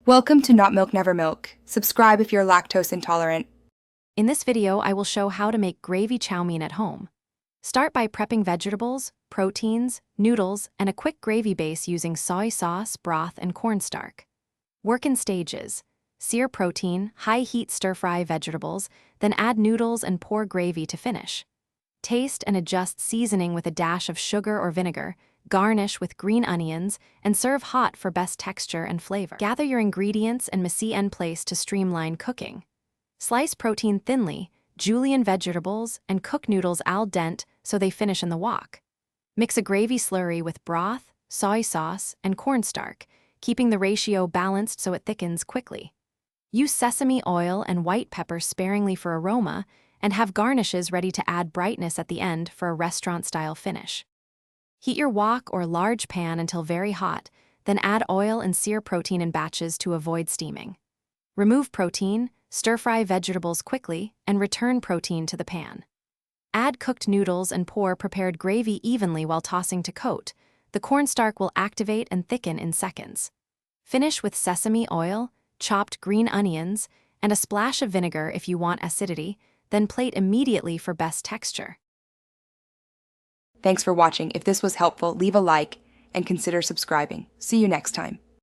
Welcome to Not Milk Never Milk. Subscribe if you're lactose intolerant. In this video, I will show how to make gravy chow mein at home. Start by prepping vegetables, proteins, noodles, and a quick gravy base using soy sauce, broth, and cornstarch. Work in stages. Sear protein, high-heat stir-fry vegetables, then add noodles and pour gravy to finish. Taste and adjust seasoning with a dash of sugar or vinegar, garnish with green onions, and serve hot for best texture and flavor. Gather your ingredients and mise en place to streamline cooking. Slice protein thinly, julienne vegetables, and cook noodles al dente so they finish in the wok. Mix a gravy slurry with broth, soy sauce, and cornstarch, keeping the ratio balanced so it thickens quickly. Use sesame oil and white pepper sparingly for aroma, and have garnishes ready to add brightness at the end for a restaurant-style finish. Heat your wok or large pan until very hot, then add oil and sear protein in batches to avoid steaming. Remove protein, stir-fry vegetables quickly, and return protein to the pan. Add cooked noodles and pour prepared gravy evenly while tossing to coat. The cornstarch will activate and thicken in seconds. Finish with sesame oil, chopped green onions, and a splash of vinegar if you want acidity, then plate immediately for best texture. Thanks for watching. If this was helpful, leave a like and consider subscribing. See you next time.